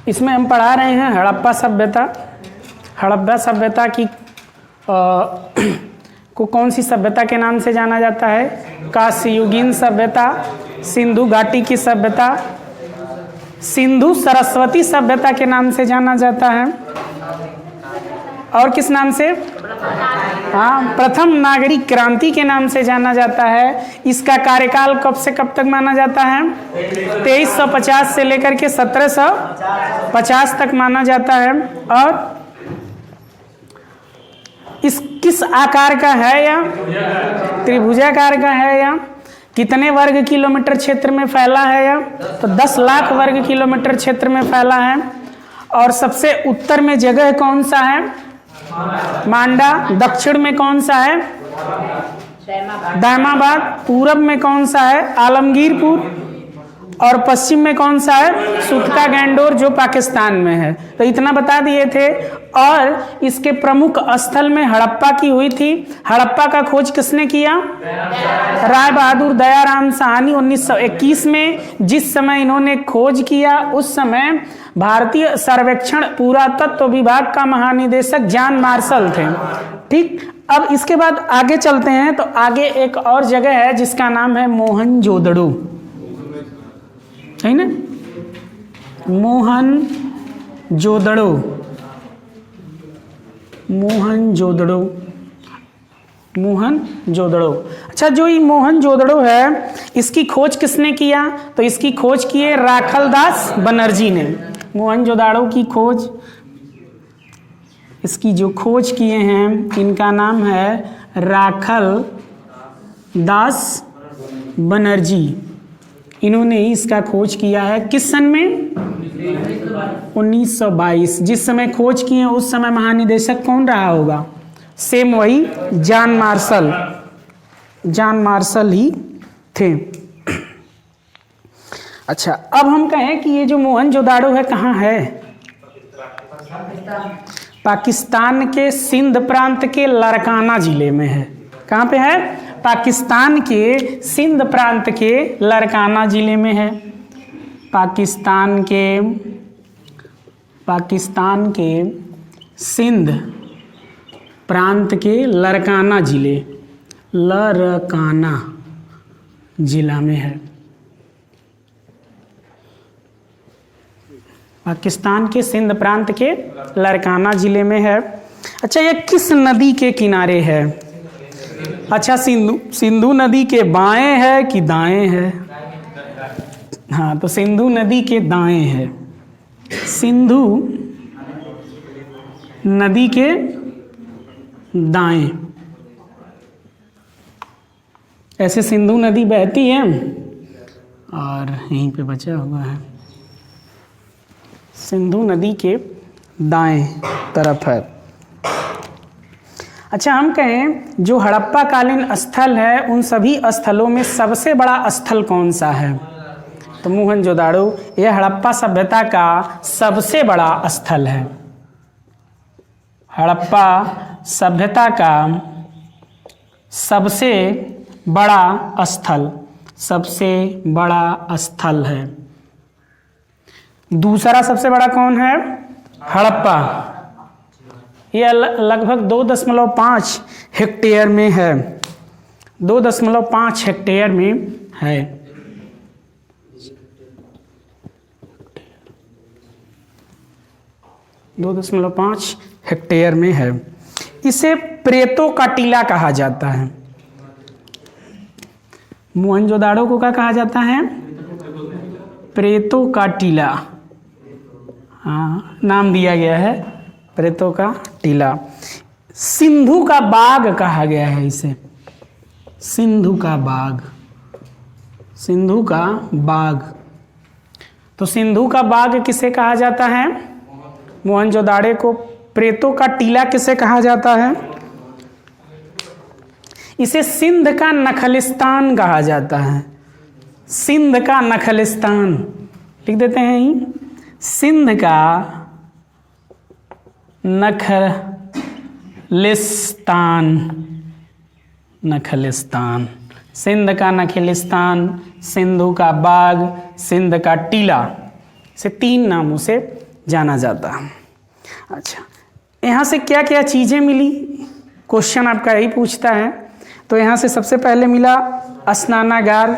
इसमें हम पढ़ा रहे हैं हड़प्पा सभ्यता। हड़प्पा सभ्यता की को कौन सी सभ्यता के नाम से जाना जाता है? कांस्ययुगीन सभ्यता, सिंधु घाटी की सभ्यता, सिंधु सरस्वती सभ्यता के नाम से जाना जाता है। और किस नाम से? हाँ, प्रथम नागरिक क्रांति के नाम से जाना जाता है। इसका कार्यकाल कब से कब तक माना जाता है? 2350 से लेकर के 1750 तक माना जाता है। और इस किस आकार का है? या त्रिभुजाकार का है? या कितने वर्ग किलोमीटर क्षेत्र में फैला है? या तो 10 लाख वर्ग किलोमीटर क्षेत्र में फैला है। और सबसे उत्तर में जगह कौन सा है? मांडा। दक्षिण में कौन सा है? दामाबाद। पूरब में कौन सा है? आलमगीरपुर। और पश्चिम में कौन सा है? सुतका गैंडोर, जो पाकिस्तान में है। तो इतना बता दिए थे। और इसके प्रमुख स्थल में हड़प्पा की हुई थी। हड़प्पा का खोज किसने किया? राय बहादुर दयाराम साहनी 1921 में। जिस समय इन्होंने खोज किया उस समय भारतीय सर्वेक्षण पुरातत्व विभाग का महानिदेशक जॉन मार्शल थे। ठीक, अब इसके बाद आगे चलते हैं। तो आगे एक और जगह है जिसका नाम है मोहनजोदड़ो, है ना? मोहनजोदड़ो, मोहनजोदड़ो, मोहनजोदड़ो। अच्छा, जो ये मोहनजोदड़ो है इसकी खोज किसने किया? तो इसकी खोज किए राखलदास बनर्जी ने। मोहनजोदड़ो की खोज, इसकी जो खोज किए हैं इनका नाम है राखलदास बनर्जी। इन्होंने इसका खोज किया है। किस सन में? 1922। जिस समय खोज किए उस समय महानिदेशक कौन रहा होगा? सेम वही जॉन मार्शल, जॉन मार्शल ही थे। अच्छा, अब हम कहें कि ये जो मोहनजोदड़ो है कहाँ है? पाकिस्तान के सिंध प्रांत के लारकाना जिले में है। कहाँ पे है? पाकिस्तान के सिंध प्रांत के लारकाना जिले में है। पाकिस्तान के सिंध प्रांत के लारकाना जिले, लारकाना जिला में है। पाकिस्तान के सिंध प्रांत के लारकाना जिले में है। अच्छा, ये किस नदी के किनारे है? अच्छा, सिंधु नदी के बाएं है कि दाएं है? हाँ, तो सिंधु नदी के दाएं है। सिंधु नदी के दाएं। ऐसे सिंधु नदी बहती है और यहीं पे बचा हुआ है। सिंधु नदी के दाएं तरफ है। अच्छा, हम कहें जो हड़प्पा कालीन स्थल है उन सभी स्थलों में सबसे बड़ा स्थल कौन सा है? तो मोहनजोदड़ो यह हड़प्पा सभ्यता का सबसे बड़ा स्थल है। हड़प्पा सभ्यता का सबसे बड़ा स्थल, सबसे बड़ा स्थल है। दूसरा सबसे बड़ा कौन है? हड़प्पा। यह लगभग 2.5 हेक्टेयर में है। 2.5 हेक्टेयर में है। 2.5 हेक्टेयर में है। इसे प्रेतों का टीला कहा जाता है। मोहनजोदड़ो को क्या कहा जाता है? प्रेतों का टीला। हाँ, नाम दिया गया है प्रेतों का टीला। सिंधु का बाग कहा गया है इसे। सिंधु का बाग, सिंधु का बाग। तो सिंधु का बाग किसे कहा जाता है? मोहनजोदड़ो को। प्रेतों का टीला किसे कहा जाता है? इसे सिंध का नखलिस्तान कहा जाता है। सिंध का नखलिस्तान लिख देते हैं ही। सिंध का नखलिस्तान, नखलिस्तान। सिंध का नखलिस्तान, सिंधु का बाग, सिंध का टीला, से 3 नामों से जाना जाता है। अच्छा, यहाँ से क्या क्या चीज़ें मिली, क्वेश्चन आपका यही पूछता है। तो यहाँ से सबसे पहले मिला स्नानागार,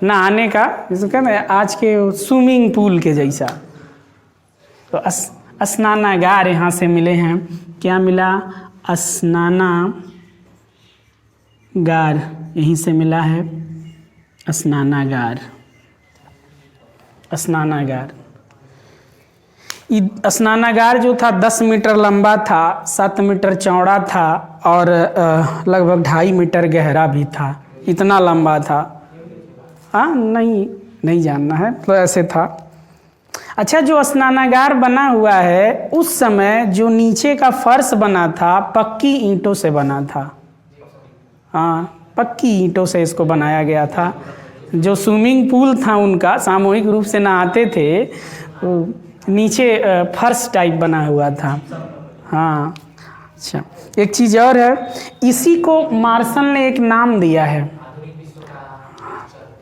नहाने का, जिसको कहते हैं आज के स्विमिंग पूल के जैसा। तो स्नानागार यहाँ से मिले हैं। क्या मिला? स्नानागार, यहीं से मिला है स्नानागार। स्नानागार, स्नानागार जो था 10 मीटर लंबा था, 7 मीटर चौड़ा था और लगभग 2.5 मीटर गहरा भी था। इतना लंबा था। हाँ, नहीं जानना है तो ऐसे था। अच्छा, जो स्नानागार बना हुआ है उस समय जो नीचे का फर्श बना था पक्की ईंटों से बना था। हाँ, पक्की ईंटों से इसको बनाया गया था। जो स्विमिंग पूल था उनका, सामूहिक रूप से नहाते थे, नीचे फर्श टाइप बना हुआ था। हाँ। अच्छा, एक चीज़ और है, इसी को मार्शल ने एक नाम दिया है।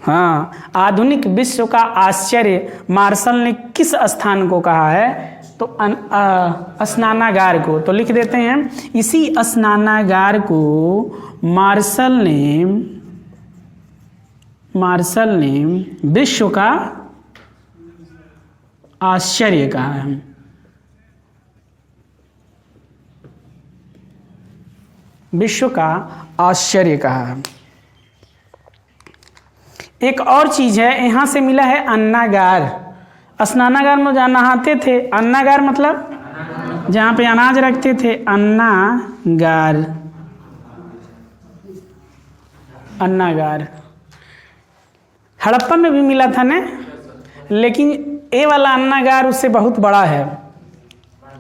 हाँ, आधुनिक विश्व का आश्चर्य मार्शल ने किस स्थान को कहा है? तो स्नानागार को। तो लिख देते हैं, इसी स्नानागार को मार्शल ने विश्व का आश्चर्य कहा है। विश्व का आश्चर्य कहा है। एक और चीज है, यहां से मिला है अन्नागार। स्नानागार में जहाँ नहाते थे, अन्नागार मतलब जहां पे अनाज रखते थे, अन्नागार। अन्नागार हड़प्पा में भी मिला था ना, लेकिन ये वाला अन्नागार उससे बहुत बड़ा है,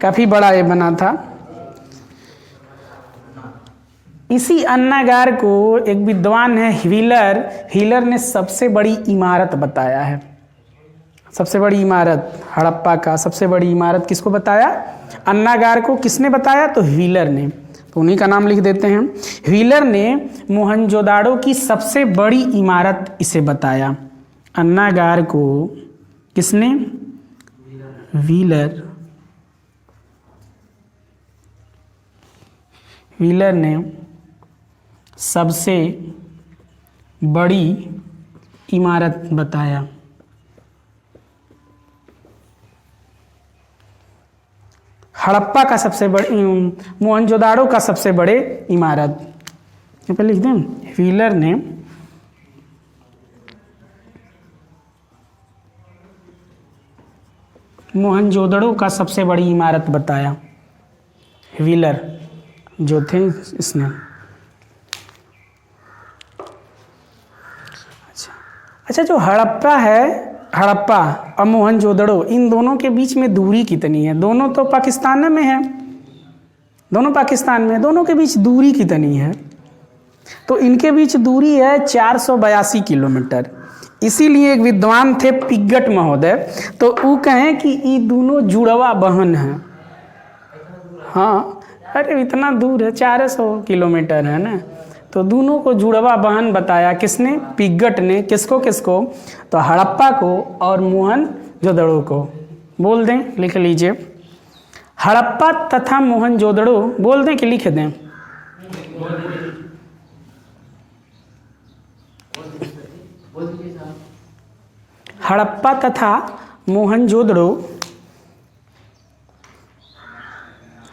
काफी बड़ा ये बना था। इसी अन्नागार को एक विद्वान है व्हीलर ने सबसे बड़ी इमारत बताया है। सबसे बड़ी इमारत हड़प्पा का सबसे बड़ी इमारत किसको बताया? अन्नागार को किसने बताया? तो व्हीलर ने। तो उन्हीं का नाम लिख देते हैं। व्हीलर ने मोहनजोदाड़ो की सबसे बड़ी इमारत इसे बताया। अन्नागार को किसने? व्हीलर ने सबसे बड़ी इमारत बताया। हड़प्पा का सबसे बड़ी, मोहनजोदाड़ो का सबसे बड़े इमारत। यहाँ पे लिख दें, व्हीलर ने मोहनजोदड़ो का सबसे बड़ी इमारत बताया। व्हीलर जो थे इसने। अच्छा, जो हड़प्पा है, हड़प्पा और मोहनजोदड़ो, इन दोनों के बीच में दूरी कितनी है? दोनों तो पाकिस्तान में है, दोनों पाकिस्तान में, दोनों के बीच दूरी कितनी है? तो इनके बीच दूरी है 482 किलोमीटर। इसीलिए एक विद्वान थे पिग्गट महोदय, तो वो कहें कि ये दोनों जुड़वा बहन हैं। हाँ, अरे इतना दूर है, 400 किलोमीटर है ना, तो दोनों को जुड़वा बहन बताया। किसने? पिग्गट ने। किसको? तो हड़प्पा को और मोहनजोदड़ो को। बोल दें, लिख लीजिए, हड़प्पा तथा मोहनजोदड़ो। बोल दें कि लिख दें? हड़प्पा तथा मोहनजोदड़ो,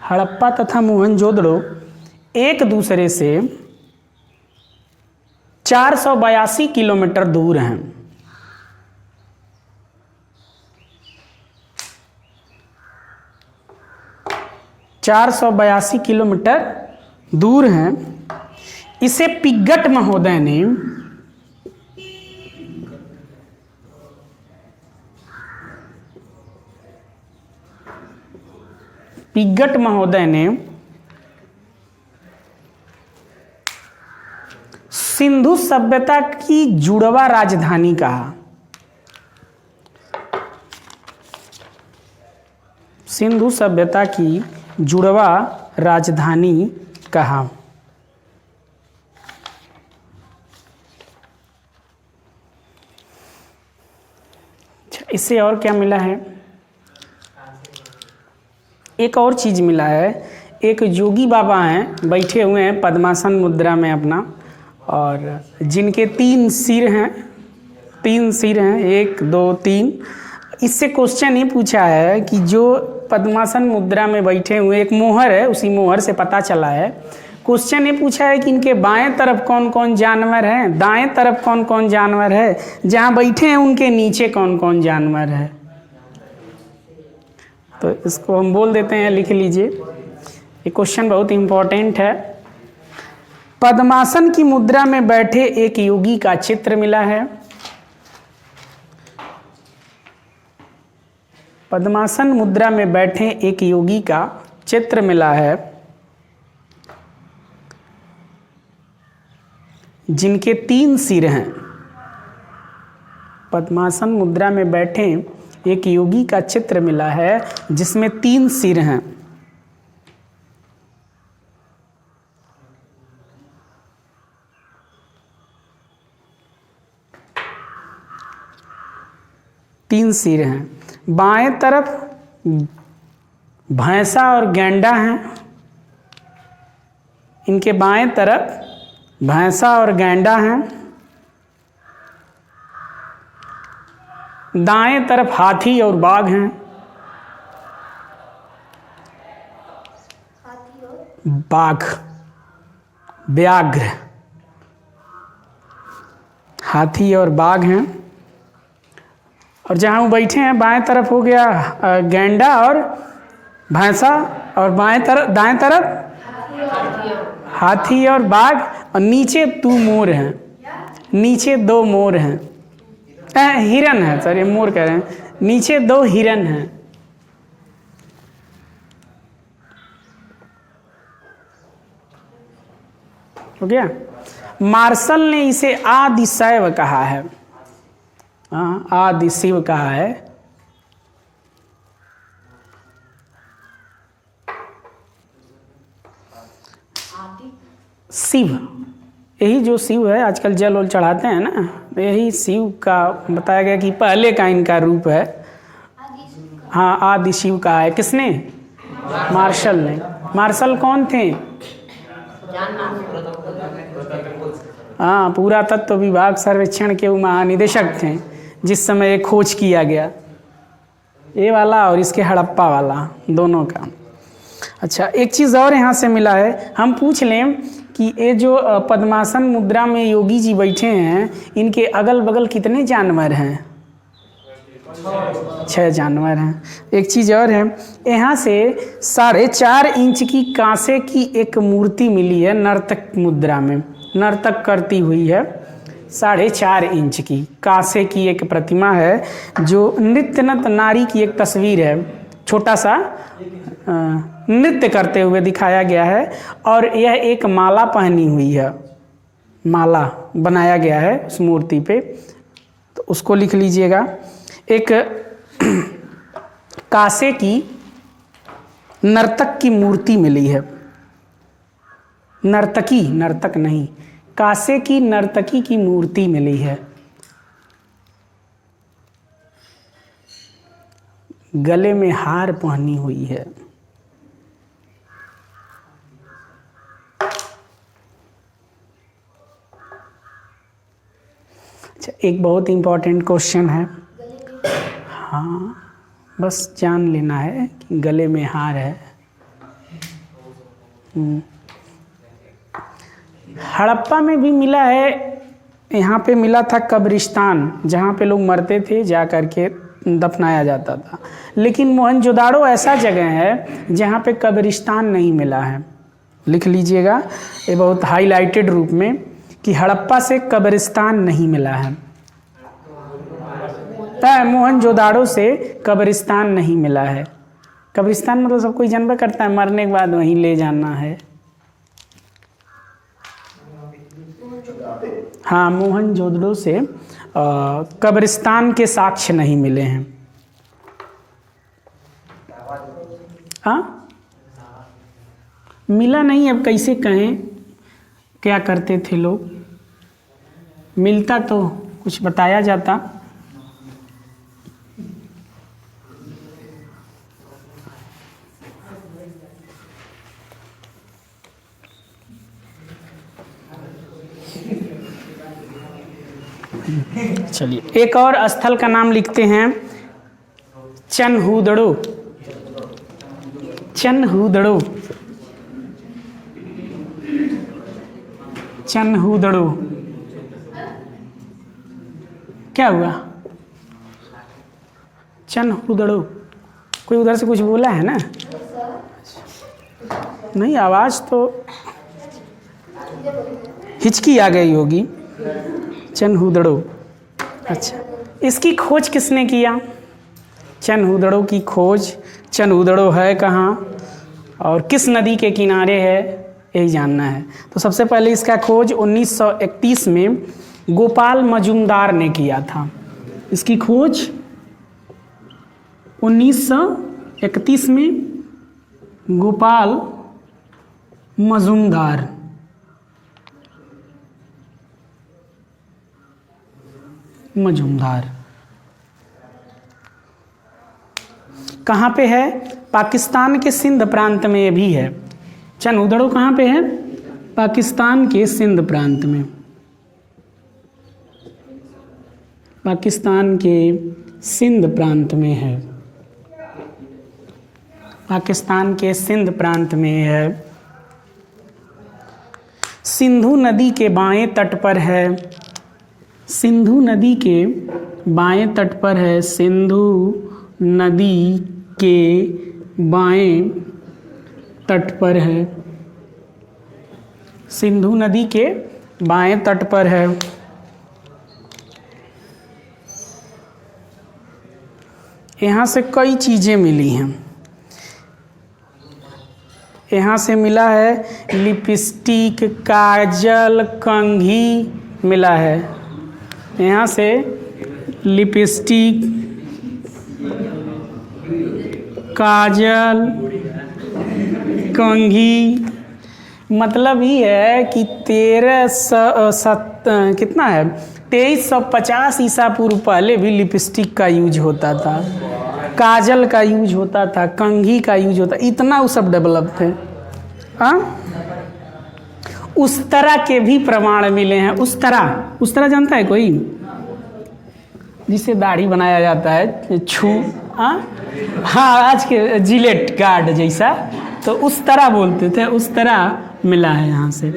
हड़प्पा तथा मोहनजोदड़ो एक दूसरे से 482 किलोमीटर दूर हैं। 482 किलोमीटर दूर हैं। इसे पिग्गट महोदय ने सिंधु सभ्यता की जुड़वा राजधानी कहा। सिंधु सभ्यता की जुड़वा राजधानी कहा। इससे और क्या मिला है? एक और चीज़ मिला है, एक जोगी बाबा हैं, बैठे हुए हैं पद्मासन मुद्रा में अपना, और जिनके 3 सिर हैं, 3 सिर हैं, 1 2 3। इससे क्वेश्चन ये पूछा है कि जो पद्मासन मुद्रा में बैठे हुए, एक मोहर है, उसी मोहर से पता चला है। क्वेश्चन ये पूछा है कि इनके बाएं तरफ कौन कौन जानवर हैं, दाएं तरफ कौन कौन जानवर है, जहाँ बैठे हैं उनके नीचे कौन कौन जानवर है। तो इसको हम बोल देते हैं, लिख लीजिए, ये क्वेश्चन बहुत इंपॉर्टेंट है। पद्मासन की मुद्रा में बैठे एक योगी का चित्र मिला है। पद्मासन मुद्रा में बैठे एक योगी का चित्र मिला है, जिनके 3 सिर हैं। पद्मासन मुद्रा में बैठे एक योगी का चित्र मिला है जिसमें 3 सिर हैं। तीन सिर हैं। बाएं तरफ भैंसा और गैंडा हैं। इनके बाएं तरफ भैंसा और गैंडा हैं। दाएं तरफ हाथी और बाघ हैं। बाघ, व्याघ्र, हाथी और बाघ हैं। और जहाँ वो बैठे हैं बाएं तरफ हो गया गैंडा और भैंसा, और बाएं तरफ दाएं तरफ हाथी और बाघ, और नीचे 2 मोर हैं। नीचे 2 मोर हैं, हिरन है, सॉरी मोर कह रहे हैं, नीचे 2 हिरन हैं। हो गया। मार्शल ने इसे आदि शैव कहा है। हाँ, आदि शिव कहा है। शिव, यही जो शिव है, आजकल जल वल चढ़ाते हैं ना, यही शिव का बताया गया कि पहले का इनका रूप है। हाँ, आदि शिव कहा है। किसने? मार्शल ने। मार्शल कौन थे? हाँ, पुरातत्व विभाग सर्वेक्षण के महानिदेशक थे जिस समय ये खोज किया गया, ये वाला और इसके हड़प्पा वाला, दोनों का। अच्छा, एक चीज़ और यहाँ से मिला है, हम पूछ लें कि ये जो पद्मासन मुद्रा में योगी जी बैठे हैं, इनके अगल बगल कितने जानवर हैं? 6 जानवर हैं। एक चीज़ और है, यहाँ से 4.5 इंच की कांसे की एक मूर्ति मिली है नर्तक मुद्रा में, नर्तक करती हुई है। 4.5 इंच की कांसे की एक प्रतिमा है, जो नृत्यनत नारी की एक तस्वीर है। छोटा सा नृत्य करते हुए दिखाया गया है, और यह एक माला पहनी हुई है, माला बनाया गया है उस मूर्ति पे, तो उसको लिख लीजिएगा। एक कांसे की नर्तक की मूर्ति मिली है। नर्तकी, नर्तक नहीं, कांसे की नर्तकी की मूर्ति मिली है। गले में हार पहनी हुई है। अच्छा, एक बहुत इंपॉर्टेंट क्वेश्चन है। हाँ, बस जान लेना है कि गले में हार है। हड़प्पा में भी मिला है। यहाँ पे मिला था कब्रिस्तान, जहाँ पे लोग मरते थे जा करके दफनाया जाता था। लेकिन मोहनजोदाड़ो ऐसा जगह है जहाँ पे कब्रिस्तान नहीं मिला है। लिख लीजिएगा ये बहुत हाईलाइटेड रूप में कि हड़प्पा से कब्रिस्तान नहीं मिला है। मोहनजोदाड़ो से कब्रिस्तान नहीं मिला है। कब्रिस्तान मतलब सब कोई जानबे करता है, मरने के बाद वहीं ले जाना है। हाँ, मोहनजोदड़ो से कब्रिस्तान के साक्ष्य नहीं मिले हैं। हाँ, मिला नहीं, अब कैसे कहें क्या करते थे लोग। मिलता तो कुछ बताया जाता। चलिए एक और स्थल का नाम लिखते हैं, चनहूदड़ो। चनहूदड़ो, चनहूदड़ो क्या हुआ? चनहूदड़ो, कोई उधर से कुछ बोला है ना? नहीं, आवाज़ तो हिचकी आ गई होगी। चनहूदड़ो, अच्छा, इसकी खोज किसने किया? चनहूदड़ो की खोज, चनहूदड़ो है कहाँ और किस नदी के किनारे है, यही जानना है। तो सबसे पहले इसका खोज 1931 में गोपाल मजूमदार ने किया था। इसकी खोज 1931 में गोपाल मजूमदार कहाँ पे है? पाकिस्तान के सिंध प्रांत में ये भी है। चनहूदड़ो कहाँ पे है? पाकिस्तान के सिंध प्रांत में। पाकिस्तान के सिंध प्रांत में है। पाकिस्तान के सिंध प्रांत में है। सिंधु नदी के बाएं तट पर है। सिंधु नदी के बाएं तट पर है। सिंधु नदी के बाएं तट पर है। सिंधु नदी के बाएं तट पर है। यहाँ से कई चीज़ें मिली हैं। यहाँ से मिला है लिपस्टिक, काजल, कंघी मिला है। यहाँ से लिपस्टिक, काजल, कंघी, मतलब ये है कि 2350 ईसा पूर्व पहले भी लिपस्टिक का यूज होता था, काजल का यूज होता था, कंघी का यूज होता, इतना वो सब डेवलप थे। हाँ, उस तरह के भी प्रमाण मिले हैं। उस तरह जानता है कोई? जिसे दाढ़ी बनाया जाता है, हाँ, आज के जिलेट गार्ड जैसा, तो उस तरह बोलते थे। उस तरह मिला है यहाँ से।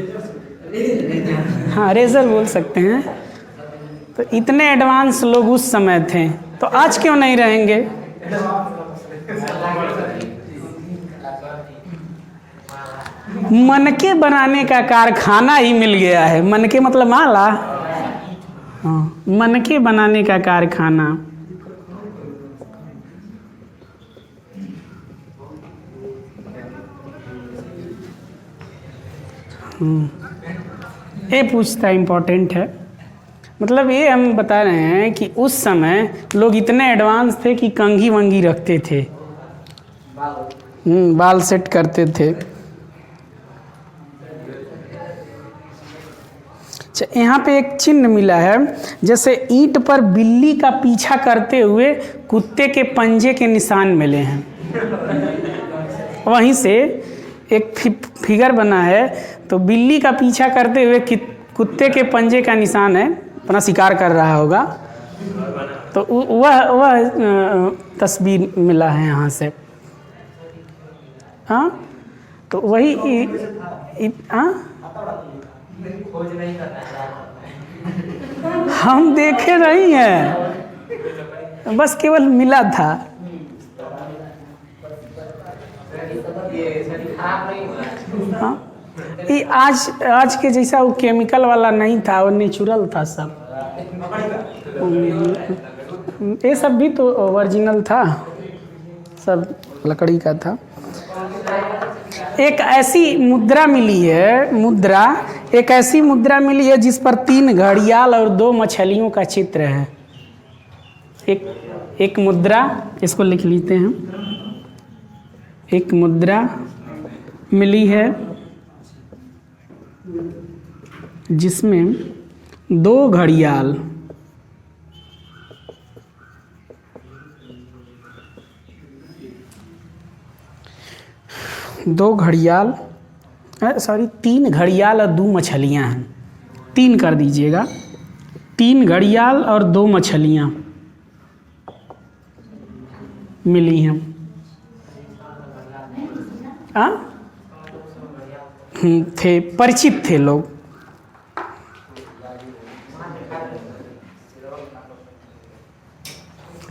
हाँ, रेजर बोल सकते हैं। तो इतने एडवांस लोग उस समय थे, तो आज क्यों नहीं रहेंगे? मनके बनाने का कारखाना ही मिल गया है। मनके मतलब माला। हाँ, मनके बनाने का कारखाना। ये पूछता इम्पोर्टेंट है। मतलब ये हम बता रहे हैं कि उस समय लोग इतने एडवांस थे कि कंघी वंगी रखते थे, बाल सेट करते थे। अच्छा, यहाँ पे एक चिन्ह मिला है, जैसे ईंट पर बिल्ली का पीछा करते हुए कुत्ते के पंजे के निशान मिले हैं। वहीं से एक फिगर बना है, तो बिल्ली का पीछा करते हुए कुत्ते के पंजे का निशान है, अपना शिकार कर रहा होगा। तो वह तस्वीर मिला है यहाँ से। हाँ, तो वही हम देखे नहीं हैं, बस केवल मिला था। हाँ, ये आज के जैसा वो केमिकल वाला नहीं था, वो नेचुरल था सब। ये सब भी तो ओरिजिनल था, सब लकड़ी का था। एक ऐसी मुद्रा मिली है, एक ऐसी मुद्रा मिली है जिस पर 3 घड़ियाल और 2 मछलियों का चित्र है। एक मुद्रा, इसको लिख लेते हैं। एक मुद्रा मिली है जिसमें 2 घड़ियाल, तीन घड़ियाल और 2 मछलियां हैं। 3 कर दीजिएगा। 3 घड़ियाल और 2 मछलियाँ मिली हैं। थे, परिचित थे लोग।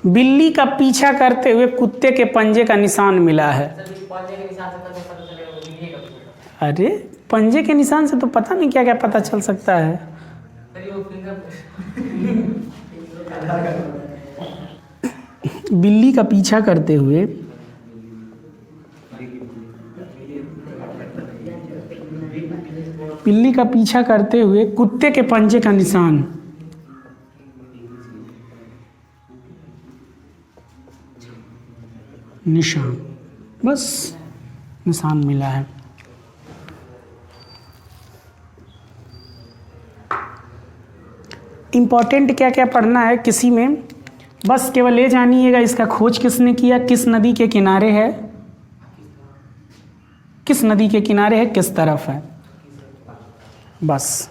बिल्ली का पीछा करते हुए कुत्ते के पंजे का निशान मिला है। अरे पंजे के निशान से तो पता नहीं क्या क्या पता चल सकता है। बिल्ली का पीछा करते हुए कुत्ते के पंजे का निशान बस निशान मिला है। इम्पोर्टेंट क्या क्या पढ़ना है किसी में, बस केवल ये जानिएगा इसका खोज किसने किया, किस नदी के किनारे है, किस नदी के किनारे है, किस तरफ है, बस।